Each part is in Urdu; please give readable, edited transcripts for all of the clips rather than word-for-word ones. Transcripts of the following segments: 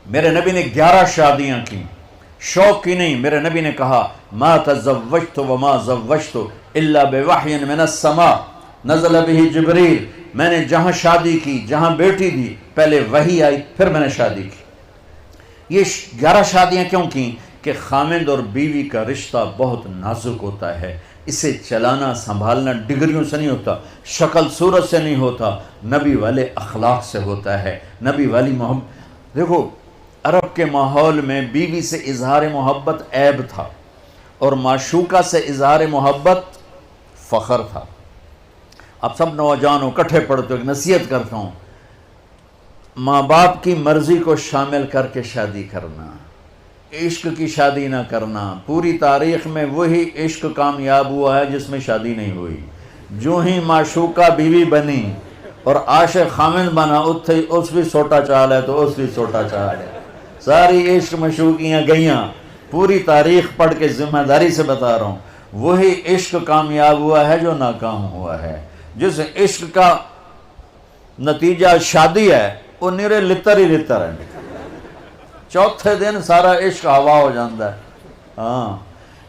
میرے نبی نے 11 شادیاں کی، شوق کی نہیں. میرے نبی نے کہا ما تزوجت وما زوجت الا بوحی من السماء نزل به جبریل. میں نے جہاں شادی کی، جہاں بیٹی دی، پہلے وحی آئی، پھر میں نے شادی کی. یہ 11 شادیاں کیوں کی؟ کہ خامند اور بیوی کا رشتہ بہت نازک ہوتا ہے. اسے چلانا سنبھالنا ڈگریوں سے نہیں ہوتا، شکل صورت سے نہیں ہوتا، نبی والے اخلاق سے ہوتا ہے، نبی والی محبت. دیکھو عرب کے ماحول میں بیوی سے اظہار محبت عیب تھا، اور معشوقہ سے اظہار محبت فخر تھا. اب سب نوجوانوں کٹھے پڑھتے ایک نصیحت کرتا ہوں، ماں باپ کی مرضی کو شامل کر کے شادی کرنا، عشق کی شادی نہ کرنا. پوری تاریخ میں وہی عشق کامیاب ہوا ہے جس میں شادی نہیں ہوئی. جو ہی معشوقہ بیوی بنی اور عاشق خامند بنا، اس بھی سوٹا چال ہے تو اس بھی سوٹا چال ہے. ساری عشق مشوقیاں گئیاں. پوری تاریخ پڑھ کے ذمہ داری سے بتا رہا ہوں، وہی عشق کامیاب ہوا ہے جو ناکام ہوا ہے. جس عشق کا نتیجہ شادی ہے وہ نیرے لتر ہی لتر ہے. چوتھے دن سارا عشق ہوا ہو جاتا ہے. ہاں،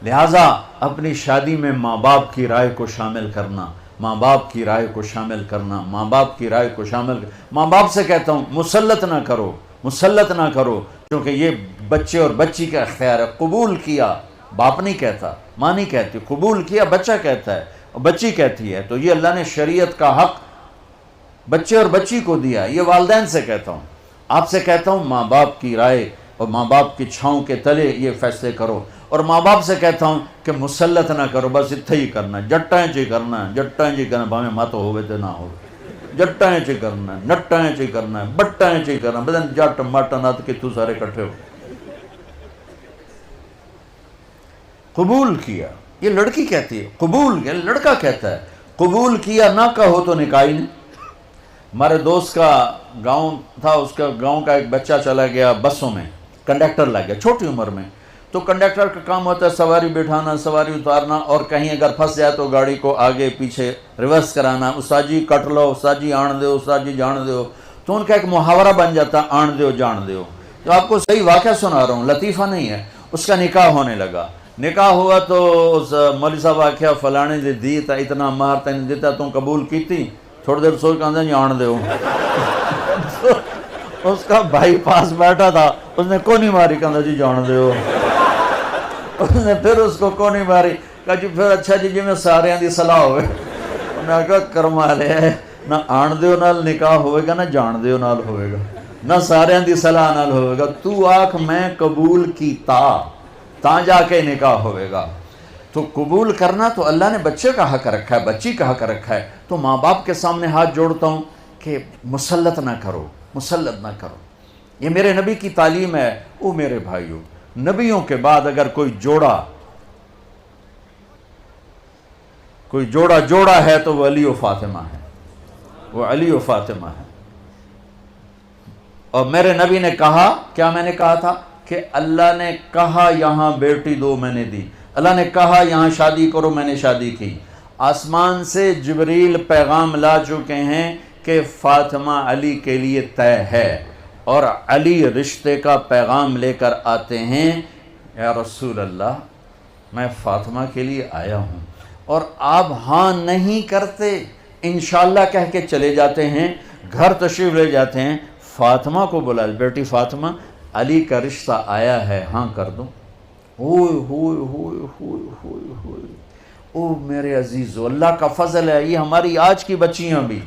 لہٰذا اپنی شادی میں ماں باپ کی رائے کو شامل کرنا، ماں باپ کی رائے کو شامل کرنا، ماں باپ کی رائے کو شامل ماں باپ سے کہتا ہوں مسلط نہ کرو، مسلط نہ کرو، کیونکہ یہ بچے اور بچی کا اختیار ہے. قبول کیا باپ نہیں کہتا، ماں نہیں کہتی، قبول کیا بچہ کہتا ہے اور بچی کہتی ہے. تو یہ اللہ نے شریعت کا حق بچے اور بچی کو دیا. یہ والدین سے کہتا ہوں، آپ سے کہتا ہوں ماں باپ کی رائے اور ماں باپ کی چھاؤں کے تلے یہ فیصلے کرو. اور ماں باپ سے کہتا ہوں کہ مسلط نہ کرو، بس اتھے ہی کرنا، جٹائیں چی کرنا ہے، جٹائیں چی کرنا، بھاویں مت ہوئے تو نہ ہو، جٹائیں چی کرنا ہے، نٹائیں چی کرنا ہے، بٹائیں چی کرنا ہے، بدن جٹ مٹ نت کتوں سارے کٹھے ہو. قبول کیا، یہ لڑکی کہتی ہے قبول کیا، لڑکا کہتا ہے قبول کیا. نہ کہو تو نکاح ہی نہیں. ہمارے دوست کا گاؤں تھا، اس کا گاؤں کا ایک بچہ چلا گیا بسوں میں، کنڈکٹر لگ گیا چھوٹی عمر میں. تو کنڈکٹر کا کام ہوتا ہے سواری بٹھانا، سواری اتارنا، اور کہیں اگر پھنس جائے تو گاڑی کو آگے پیچھے ریورس کرانا. استاد جی کٹ لو، استاد جی آن دو، استاد جی جان دو. تو ان کا ایک محاورہ بن جاتا آن دو جان دو. تو آپ کو صحیح واقعہ سنا رہا ہوں، لطیفہ نہیں ہے. اس کا نکاح ہونے لگا. نکاح ہوا تو اس مولوی صاحب آخیا فلانے دے دی تا اتنا مہر تین دیتا تم قبول کی تھی. تھوڑی دیر سوچ کہاں جی آن دو. اس کا بھائی پاس بیٹھا تھا، اس نے کونی ماری، کہا جی جان دو. اس نے پھر اس کو کونی ماری، کہا جی پھر اچھا جی میں سارے دی صلاح ہوئے. انہوں نے کہا کرما لے، نہ آن دیو نال نکاح ہوئے گا، نہ جان دیو نال ہوئے گا، نہ سارے دی صلاح نال ہوئے گا. تو آنکھ میں قبول کیتا تا جا کے نکاح ہوئے گا. تو قبول کرنا تو اللہ نے بچے کا حق رکھا ہے، بچی کا حق رکھا ہے. تو ماں باپ کے سامنے ہاتھ جوڑتا ہوں کہ مسلط نہ کرو، مسلط نہ کرو. یہ میرے نبی کی تعلیم ہے. او میرے بھائیو، نبیوں کے بعد اگر کوئی جوڑا ہے تو وہ علی و فاطمہ ہے، وہ علی و فاطمہ ہے. اور میرے نبی نے کہا، کیا میں نے کہا تھا کہ اللہ نے کہا یہاں بیٹی دو میں نے دی، اللہ نے کہا یہاں شادی کرو میں نے شادی کی. آسمان سے جبریل پیغام لا چکے ہیں کہ فاطمہ علی کے لیے طے ہے، اور علی رشتے کا پیغام لے کر آتے ہیں، یا رسول اللہ میں فاطمہ کے لیے آیا ہوں. اور آپ ہاں نہیں کرتے، انشاءاللہ کہہ کے چلے جاتے ہیں، گھر تشریف لے جاتے ہیں، فاطمہ کو بلا، بیٹی فاطمہ علی کا رشتہ آیا ہے، ہاں کر دو. ہوئے ہوئے ہوئے ہوئے ہوئے ہوئے. او میرے عزیزو، اللہ کا فضل ہے. یہ ہماری آج کی بچیاں بھی،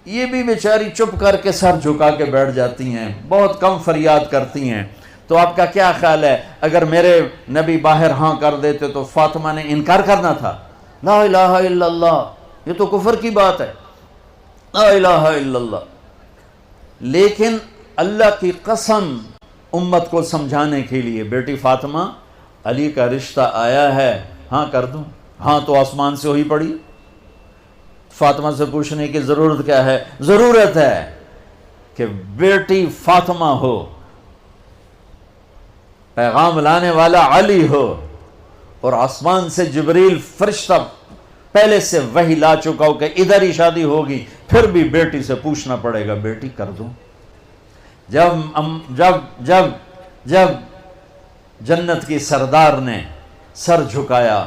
یہ بھی بیچاری چپ کر کے سر جھکا کے بیٹھ جاتی ہیں، بہت کم فریاد کرتی ہیں. تو آپ کا کیا خیال ہے اگر میرے نبی باہر ہاں کر دیتے تو فاطمہ نے انکار کرنا تھا؟ لا الہ الا اللہ، یہ تو کفر کی بات ہے، لا الہ الا اللہ. لیکن اللہ کی قسم امت کو سمجھانے کے لیے، بیٹی فاطمہ علی کا رشتہ آیا ہے، ہاں کر دوں. ہاں تو آسمان سے ہوئی پڑی. فاطمہ سے پوچھنے کی ضرورت کیا ہے؟ ضرورت ہے کہ بیٹی فاطمہ ہو، پیغام لانے والا علی ہو، اور آسمان سے جبریل فرشتہ پہلے سے وحی لا چکا ہو کہ ادھر ہی شادی ہوگی. پھر بھی بیٹی سے پوچھنا پڑے گا، بیٹی کر دوں. جب جنت کی سردار نے سر جھکایا،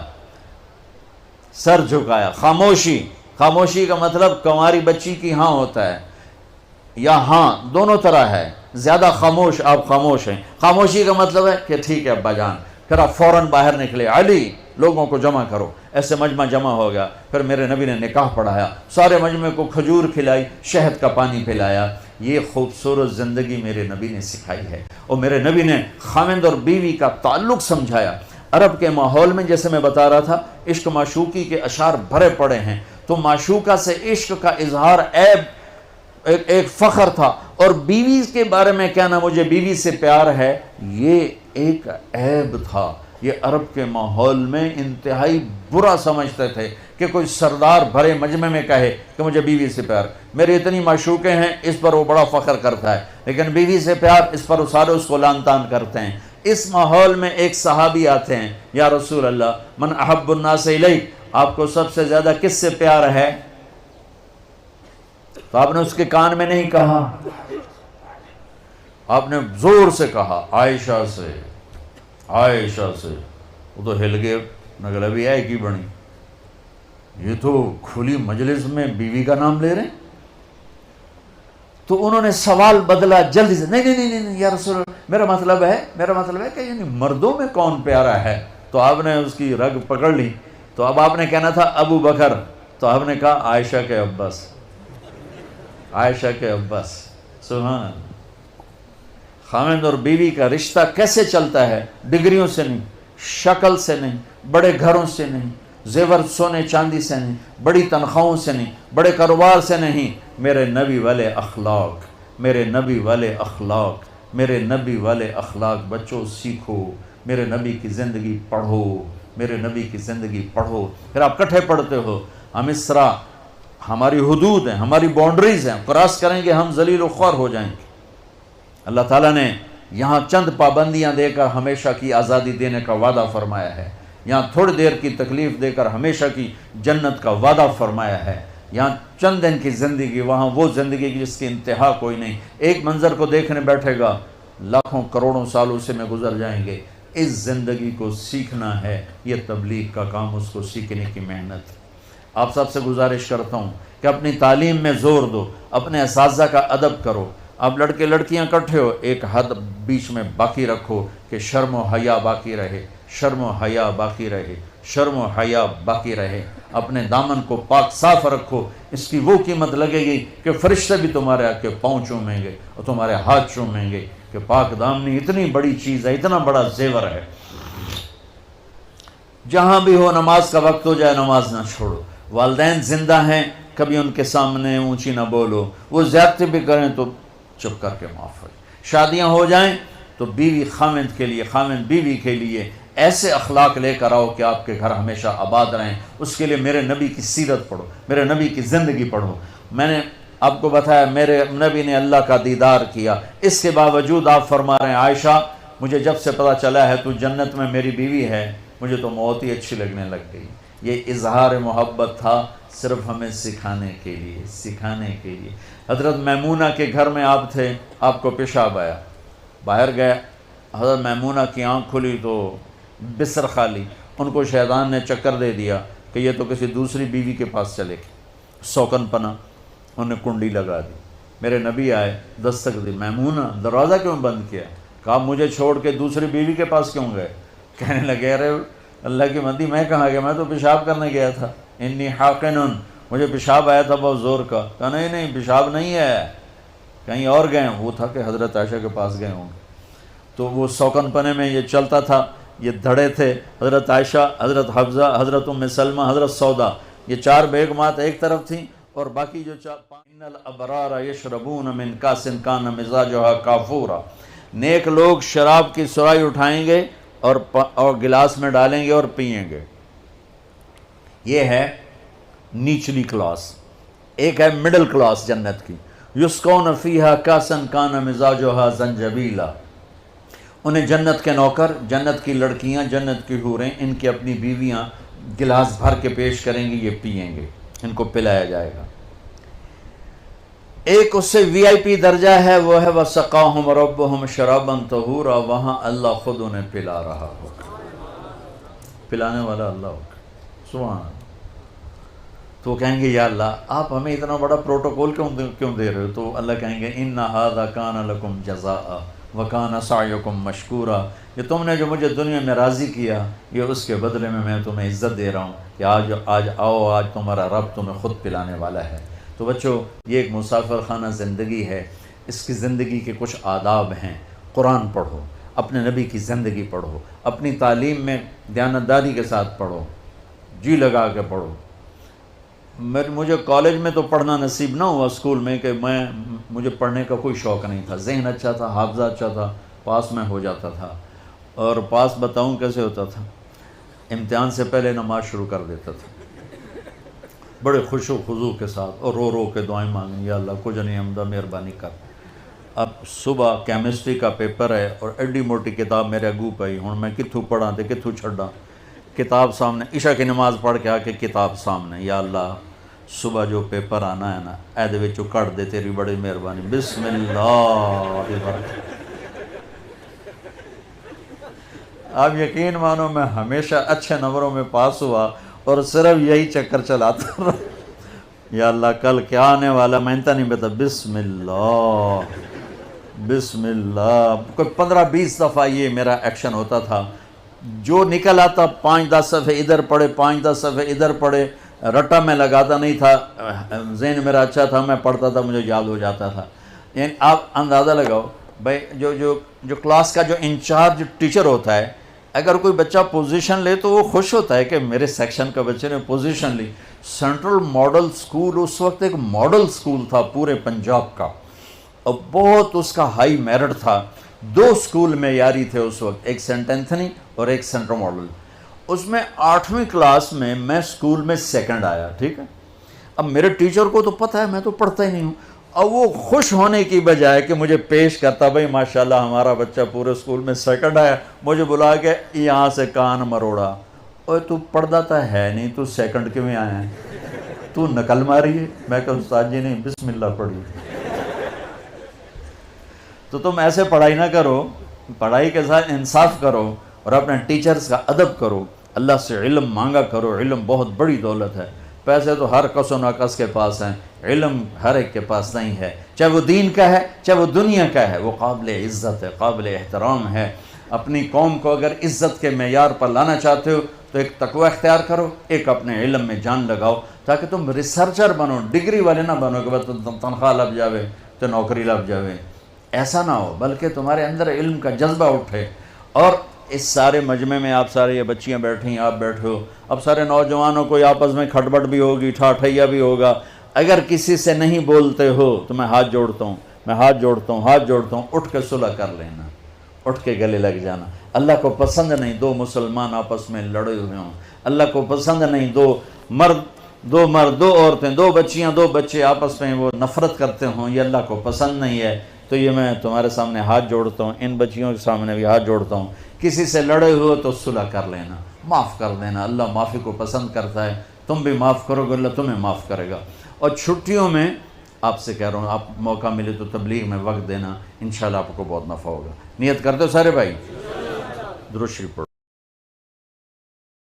خاموشی کا مطلب کنواری بچی کی ہاں ہوتا ہے، یا ہاں دونوں طرح ہے، زیادہ خاموش آپ خاموش ہیں، خاموشی کا مطلب ہے کہ ٹھیک ہے ابا جان، پھر آپ فوراً باہر نکلے، علی لوگوں کو جمع کرو، ایسے مجمع جمع ہو گیا، پھر میرے نبی نے نکاح پڑھایا، سارے مجمع کو کھجور کھلائی، شہد کا پانی پلایا۔ یہ خوبصورت زندگی میرے نبی نے سکھائی ہے، اور میرے نبی نے خاوند اور بیوی کا تعلق سمجھایا۔ عرب کے ماحول میں جیسے میں بتا رہا تھا، عشق معشوقی کے اشعار بھرے پڑے ہیں، تو معشوقہ سے عشق کا اظہار ایک فخر تھا، اور بیوی کے بارے میں کہنا مجھے بیوی سے پیار ہے، یہ ایک عیب تھا۔ یہ عرب کے ماحول میں انتہائی برا سمجھتے تھے کہ کوئی سردار بھرے مجمع میں کہے کہ مجھے بیوی سے پیار، میری اتنی معشوقیں ہیں، اس پر وہ بڑا فخر کرتا ہے، لیکن بیوی سے پیار، اس پر وہ سارے اس کو لان تان کرتے ہیں۔ اس ماحول میں ایک صحابی آتے ہیں، یا رسول اللہ من احب الناس الیک، آپ کو سب سے زیادہ کس سے پیار ہے؟ تو آپ نے اس کے کان میں نہیں کہا، آپ نے زور سے کہا عائشہ سے، عائشہ سے۔ وہ تو ہل گئے، نگلا بھی ہے کی بنی، یہ تو کھلی مجلس میں بیوی کا نام لے رہے ہیں۔ تو انہوں نے سوال بدلا جلدی سے، نہیں یا رسول اللہ، میرا مطلب ہے کہ یعنی مردوں میں کون پیارا ہے؟ تو آپ نے اس کی رگ پکڑ لی، تو اب آپ نے کہنا تھا ابو بکر، تو آپ نے کہا عائشہ کے عباس، عائشہ کے عباس۔ سبحان اللہ۔ خاوند اور بیوی کا رشتہ کیسے چلتا ہے؟ ڈگریوں سے نہیں، شکل سے نہیں، بڑے گھروں سے نہیں، زیور سونے چاندی سے نہیں، بڑی تنخواہوں سے نہیں، بڑے کاروبار سے نہیں، میرے نبی والے اخلاق، میرے نبی والے اخلاق، میرے نبی والے اخلاق۔ بچوں سیکھو، میرے نبی کی زندگی پڑھو، میرے نبی کی زندگی پڑھو، پھر آپ کٹھے پڑھتے ہو۔ ہم اس طرح، ہماری حدود ہیں، ہماری باؤنڈریز ہیں، کراس کریں گے ہم ذلیل و خوار ہو جائیں گے۔ اللہ تعالیٰ نے یہاں چند پابندیاں دے کر ہمیشہ کی آزادی دینے کا وعدہ فرمایا ہے، یہاں تھوڑی دیر کی تکلیف دے کر ہمیشہ کی جنت کا وعدہ فرمایا ہے، یہاں چند دن کی زندگی، وہاں وہ زندگی کی جس کی انتہا کوئی نہیں۔ ایک منظر کو دیکھنے بیٹھے گا، لاکھوں کروڑوں سال اسے میں گزر جائیں گے۔ اس زندگی کو سیکھنا ہے، یہ تبلیغ کا کام، اس کو سیکھنے کی محنت۔ آپ سب سے گزارش کرتا ہوں کہ اپنی تعلیم میں زور دو، اپنے اساتذہ کا ادب کرو۔ آپ لڑکے لڑکیاں اکٹھے ہو، ایک حد بیچ میں باقی رکھو کہ شرم و حیا باقی رہے، شرم و حیا باقی رہے، شرم و حیا باقی رہے۔ اپنے دامن کو پاک صاف رکھو، اس کی وہ قیمت لگے گی کہ فرشتے بھی تمہارے آ کے پاؤں چومیں گے اور تمہارے ہاتھ چومیں گے کہ پاک دامنی اتنی بڑی چیز ہے، اتنا بڑا زیور ہے۔ جہاں بھی ہو نماز کا وقت ہو جائے نماز نہ چھوڑو۔ والدین زندہ ہیں، کبھی ان کے سامنے اونچی نہ بولو، وہ زیادتی بھی کریں تو چپ کر کے معاف ہو۔ شادیاں ہو جائیں تو بیوی خاوند کے لیے، خاوند بیوی کے لیے ایسے اخلاق لے کر آؤ کہ آپ کے گھر ہمیشہ آباد رہیں۔ اس کے لیے میرے نبی کی سیرت پڑھو، میرے نبی کی زندگی پڑھو۔ میں نے آپ کو بتایا میرے نبی نے اللہ کا دیدار کیا، اس کے باوجود آپ فرما رہے ہیں عائشہ مجھے جب سے پتہ چلا ہے تو جنت میں میری بیوی ہے، مجھے تو موت ہی اچھی لگنے لگ گئی۔ یہ اظہار محبت تھا صرف ہمیں سکھانے کے لیے، سکھانے کے لیے۔ حضرت میمونہ کے گھر میں آپ تھے، آپ کو پیشاب آیا، باہر گئے، حضرت میمونہ کی آنکھ کھلی تو بستر خالی، ان کو شیطان نے چکر دے دیا کہ یہ تو کسی دوسری بیوی کے پاس چلے گئے، سوکن پنا، انہوں نے کنڈی لگا دی۔ میرے نبی آئے، دستک دی، میمونہ دروازہ کیوں بند کیا؟ کہا مجھے چھوڑ کے دوسری بیوی کے پاس کیوں گئے؟ کہنے لگے ارے اللہ کی مندی میں کہاں گیا، میں تو پیشاب کرنے گیا تھا، انی حاقنن، مجھے پیشاب آیا تھا بہت زور کا۔ کہا نہیں پیشاب نہیں ہے، کہیں اور گئے۔ وہ تھا کہ حضرت عائشہ کے پاس گئے ہوں گے، تو وہ سوکن پنے میں یہ چلتا تھا، یہ دھڑے تھے، حضرت عائشہ، حضرت حفصہ، حضرت ام سلمہ، حضرت سودا، یہ چار بیگمات ایک طرف تھیں، اور باقی جو ان الابرار یشربون من کاس کان مزاجھا کافورا، نیک لوگ شراب کی سرائی اٹھائیں گے اور گلاس میں ڈالیں گے اور پئیں گے۔ یہ ہے نیچلی کلاس۔ ایک ہے مڈل کلاس جنت کی، یسقون فیہا کاسا کان مزاجھا زنجبیلا، انہیں جنت کے نوکر، جنت کی لڑکیاں، جنت کی حوریں، ان کی اپنی بیویاں گلاس بھر کے پیش کریں گی، یہ پئیں گے، ان کو پلایا جائے گا۔ ایک اس سے VIP درجہ ہے، وہ ہے وَسَقَاهُمْ رَبُّهُمْ شَرَابًا طَهُورًا، وہاں اللہ خود انہیں پلا رہا ہوگا، پلانے والا اللہ ہوگا، سبحان اللہ۔ تو وہ کہیں گے یا اللہ آپ ہمیں اتنا بڑا پروٹوکول کیوں دے رہے ہو؟ تو اللہ کہیں گے إِنَّ هَذَا كَانَ لَكُمْ جَزَاءً وَكَانَ سَعْيُكُمْ مَشْكُورًا، یہ تم نے جو مجھے دنیا میں راضی کیا، یہ اس کے بدلے میں تمہیں عزت دے رہا ہوں کہ آج آؤ، آج تمہارا رب تمہیں خود پلانے والا ہے۔ تو بچوں، یہ ایک مسافر خانہ زندگی ہے، اس کی زندگی کے کچھ آداب ہیں۔ قرآن پڑھو، اپنے نبی کی زندگی پڑھو، اپنی تعلیم میں دیانتداری کے ساتھ پڑھو، جی لگا کے پڑھو۔ مجھے کالج میں تو پڑھنا نصیب نہ ہوا، اسکول میں، کہ مجھے پڑھنے کا کوئی شوق نہیں تھا، ذہن اچھا تھا، حافظہ اچھا تھا، پاس میں ہو جاتا تھا۔ اور پاس بتاؤں کیسے ہوتا تھا؟ امتحان سے پہلے نماز شروع کر دیتا تھا، بڑے خوش و خضوع کے ساتھ، اور رو رو کے دعائیں مانگیں، یا اللہ کچھ نہیں حمدہ مہربانی کر۔ اب صبح کیمسٹری کا پیپر ہے اور ایڈی موٹی کتاب میرے اگو پئی، ہوں میں کتھوں پڑھاں تے کتھوں چھڈاں، کتاب سامنے، عشاء کی نماز پڑھ کے آ کے کتاب سامنے، یا اللہ صبح جو پیپر آنا ہے نا، ایدے وچوں کٹ دے، تیری بڑی مہربانی، بسم اللہ۔ آپ یقین مانو میں ہمیشہ اچھے نمبروں میں پاس ہوا اور صرف یہی چکر چلاتا رہا، یا اللہ کل کیا آنے والا میں انتا نہیں بتا، بسم اللہ بسم اللہ۔ کوئی 15-20 دفعہ یہ میرا ایکشن ہوتا تھا، جو نکل آتا 5-10 صفحے ادھر پڑھے، 5-10 صفحے ادھر پڑھے، رٹا میں لگاتا نہیں تھا، ذہن میرا اچھا تھا، میں پڑھتا تھا، مجھے یاد ہو جاتا تھا۔ یعنی آپ اندازہ لگاؤ بھائی، جو کلاس کا جو انچارج ٹیچر ہوتا ہے، اگر کوئی بچہ پوزیشن لے تو وہ خوش ہوتا ہے کہ میرے سیکشن کا بچے نے پوزیشن لی۔ سینٹرل ماڈل سکول اس وقت ایک ماڈل سکول تھا پورے پنجاب کا، اور بہت اس کا ہائی میرٹ تھا۔ 2 سکول معیاری تھے اس وقت، ایک سینٹ اینتھنی اور ایک سینٹرل ماڈل۔ اس میں 8ویں کلاس میں سکول میں سیکنڈ آیا، ٹھیک ہے۔ اب میرے ٹیچر کو تو پتہ ہے میں تو پڑھتا ہی نہیں ہوں، اب وہ خوش ہونے کی بجائے کہ مجھے پیش کرتا، بھائی ماشاءاللہ ہمارا بچہ پورے سکول میں سیکنڈ آیا، مجھے بلا کے یہاں سے کان مروڑا، اوے تو پڑھتا تو ہے نہیں، تو سیکنڈ کیوں آیا ہے، تو نقل ماری ہے؟ میں کہا استاد جی نہیں، بسم اللہ پڑھی۔ تو تم ایسے پڑھائی نہ کرو، پڑھائی کے ساتھ انصاف کرو اور اپنے ٹیچرز کا ادب کرو، اللہ سے علم مانگا کرو، علم بہت بڑی دولت ہے۔ پیسے تو ہر کس و ناکس کے پاس ہیں، علم ہر ایک کے پاس نہیں ہے، چاہے وہ دین کا ہے چاہے وہ دنیا کا ہے، وہ قابل عزت ہے، قابل احترام ہے۔ اپنی قوم کو اگر عزت کے معیار پر لانا چاہتے ہو تو ایک تقوی اختیار کرو، ایک اپنے علم میں جان لگاؤ، تاکہ تم ریسرچر بنو، ڈگری والے نہ بنو کہ بس تنخواہ لگ جاوے تو نوکری لگ جاوے، ایسا نہ ہو، بلکہ تمہارے اندر علم کا جذبہ اٹھے۔ اور اس سارے مجمع میں آپ سارے، یہ بچیاں بیٹھی ہیں، آپ بیٹھے ہو، اب سارے نوجوانوں کو آپس میں کھٹبٹ بھی ہوگی، ٹھاٹھیا بھی ہوگا، اگر کسی سے نہیں بولتے ہو تو میں ہاتھ جوڑتا ہوں، ہاتھ جوڑتا ہوں، اٹھ کے صلح کر لینا، اٹھ کے گلے لگ جانا۔ اللہ کو پسند نہیں 2 مسلمان آپس میں لڑے ہوئے ہوں، اللہ کو پسند نہیں 2 مرد 2 عورتیں، 2 بچیاں 2 بچے آپس میں وہ نفرت کرتے ہوں، یہ اللہ کو پسند نہیں ہے۔ تو یہ میں تمہارے سامنے ہاتھ جوڑتا ہوں، ان بچیوں کے سامنے بھی ہاتھ جوڑتا ہوں، کسی سے لڑے ہوئے تو صلح کر لینا، معاف کر دینا، اللہ معافی کو پسند کرتا ہے، تم بھی معاف کرو گے اللہ تمہیں معاف کرے گا۔ اور چھٹیوں میں آپ سے کہہ رہا ہوں، آپ موقع ملے تو تبلیغ میں وقت دینا، انشاءاللہ آپ کو بہت نفع ہوگا۔ نیت کرتے ہو سارے بھائی؟ درود شریف پڑھو۔